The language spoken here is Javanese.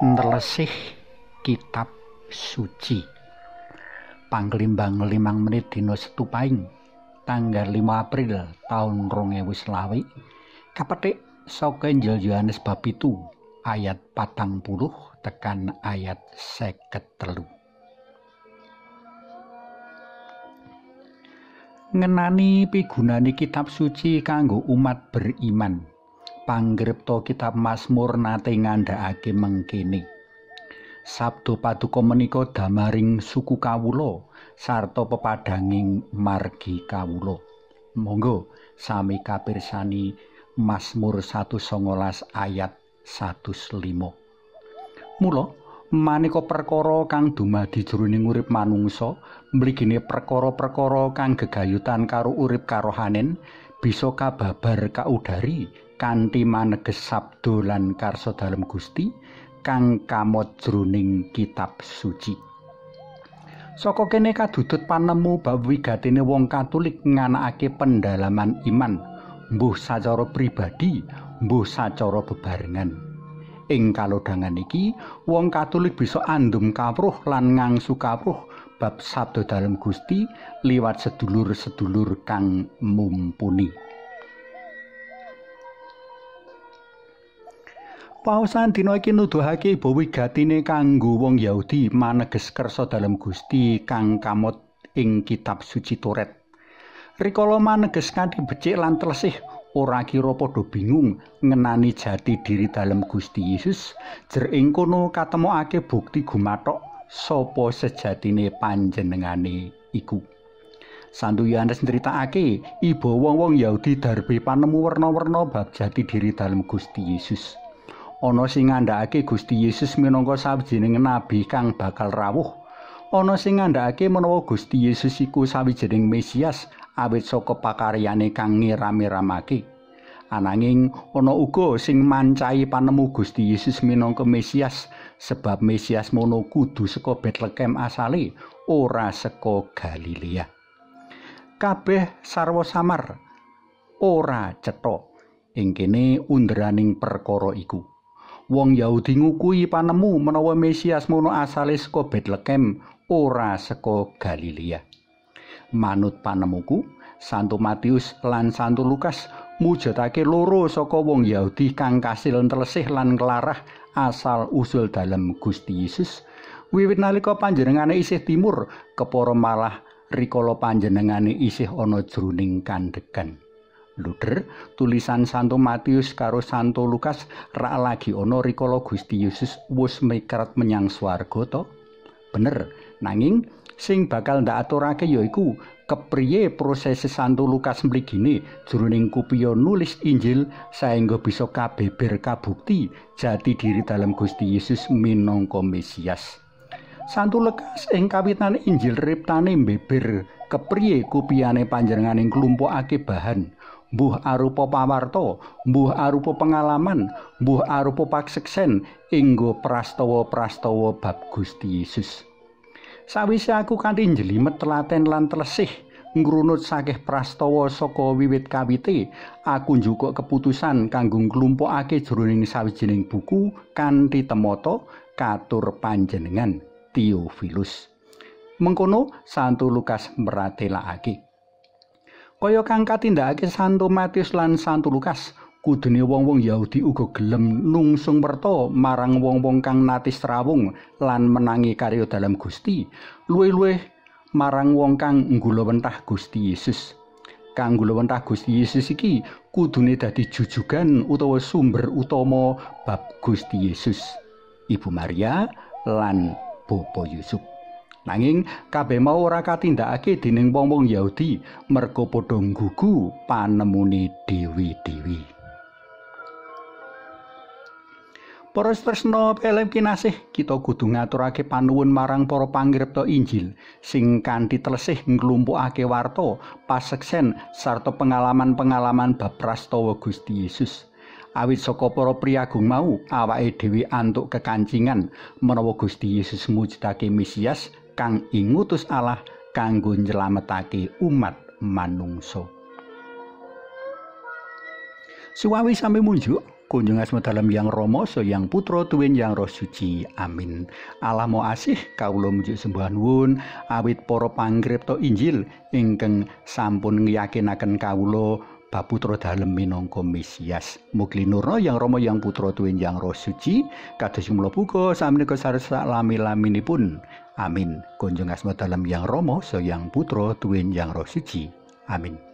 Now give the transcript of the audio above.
Ndelesih kitab suci. Panglimbang 5 menit dina Setupaing tanggal 5 April taun 2020 kapetik saka Injil Yohanes bab 7 ayat 40 tekan ayat 53. Ngenani pigunani kitab suci kanggo umat beriman. Pangripta kitab Mazmur nate ngandhakake mengkene. Sabda paduka menika damaring suku kawula sarta pepadhanging margi kawula. Monggo sami kapirsani Mazmur 119 ayat 105. Mula maneka perkara kang dumadi jroning urip manungsa, mligine perkara-perkara kang gegayutan karo urip karohanen bisa kababar kaudari kanthi maneges sabda lan karsa dalem Gusti kang kamot jroning kitab suci. Saka kene kadudut panemu bab wigatine wong Katolik nganakake pendalaman iman, mbuh sacara pribadi, mbuh sacara bebarengan. Ing kalodhangan iki, wong Katolik bisa andum kawruh lan ngangsu kawruh bab sabda dalem Gusti liwat sedulur-sedulur kang mumpuni. Pausan dina iki nuduhake bahwa wigatine kanggo wong Yahudi maneges kersa dalem Gusti kang kamot ing kitab suci Toret. Rikala maneges kanthi becik lan tlesih ora kira padha bingung ngenani jati diri dalem Gusti Yesus, jer ing kono katemokake bukti gumathok sapa sejatine panjenengane iku. Santo Yohanes ncritakake iba wong-wong Yahudi darbe panemu werna-werna bab jati diri dalem Gusti Yesus. Ana sing ngandhakake Gusti Yesus minangka sawijining nabi kang bakal rawuh. Ana sing ngandhakake menawa Gusti Yesus iku sawijining Mesias awit saka pakaryane kang ngiram-iramake. Ananging ana uga sing mancai panemu Gusti Yesus minangka Mesias, sebab Mesias mono kudu saka Betlehem asale, ora saka Galilea. Kabeh sarwa samar, ora cetha. Ing kene underaning perkara iku. Wong Yahudi ngukui panemu menawa Mesias mono asale saka Betlehem, ora saka Galilea. Manut panemuku, Santo Matius lan Santo Lukas mujudake loro saka wong Yahudi kang kasil tlesih lan kelarah asal usul dalem Gusti Yesus. Wiwit nalika panjenengane isih timur, kepara malah rikala panjenengane isih ana jroning kandegan. Luder, tulisan Santo Matius karo Santo Lukas rak lagi ana rikala Gusti Yesus wis mingkrat menyang swarga to? Bener, nanging sing bakal ndak aturake yaiku kepriye proses Santo Lukas mligine jroning kupiya nulis Injil saengga bisa kabeber kabukti jati diri dalam Gusti Yesus minangka Mesias. Santo Lukas ing kawitan Injil riptane mbeber kepriye kupiyane panjenengane nglumpukake bahan, mbuh arupa pawarta, mbuh arupa pengalaman, mbuh arupa pakseksen inggo prastawa-prastawa bab Gusti Yesus. Sawise aku kanthi njlimet telaten lan tlesih ngrunut sakeh prastawa saka wiwit kawite, aku njukuk keputusan kanggo nglumpukake jroning sawijining buku kanthi temata katur panjenengan Theophilus. Mengkono Santo Lukas mratelakake. Kaya kang katindakake Santo Matius lan Santo Lukas, kudune wong-wong Yahudi uga gelem nungsung werta marang wong-wong kang natis rawung lan menangi karya dalam Gusti, luwih-luwih marang wong kang nggulawentah Gusti Yesus. Kang nggulawentah Gusti Yesus iki kudune dadi jujugan utawa sumber utama bab Gusti Yesus, Ibu Maria lan Bapa Yusuf. Nanging kabeh mau ora katindakake dening wong-wong Yahudi merga padha nggugu panemune dewi-dewi. Para tresna pelem kinasih, kita kudu ngaturake panuwun marang para pangripta Injil sing kanthi tlesih nglumpukake warta, paseksen sarta pengalaman-pengalaman bab prastawa Gusti Yesus. Awit saka para priagung mau, awake dhewe antuk kekancingan menawa Gusti Yesus mujudake Mesias kang ingutus Allah kanggo nyelametake umat manungsa. Suwawi sami munjuk kunjung asma dalam Yang Rama so Yang Putra tuwin Yang Roh Suci. Amin. Allah Maha Asih kawula mujuk sembah nuwun awit para pangripta Injil ingkang sampun ngiyakinaken kawula bab putra dalem minangka Mesias. Mugi nurna Yang Rama Yang Putra tuwin Yang Roh Suci kados mula buka samenika sarsa lami-laminipun. Amin. Kunjung asma dalam Yang Rama so Yang Putra tuwin Yang Roh Suci. Amin.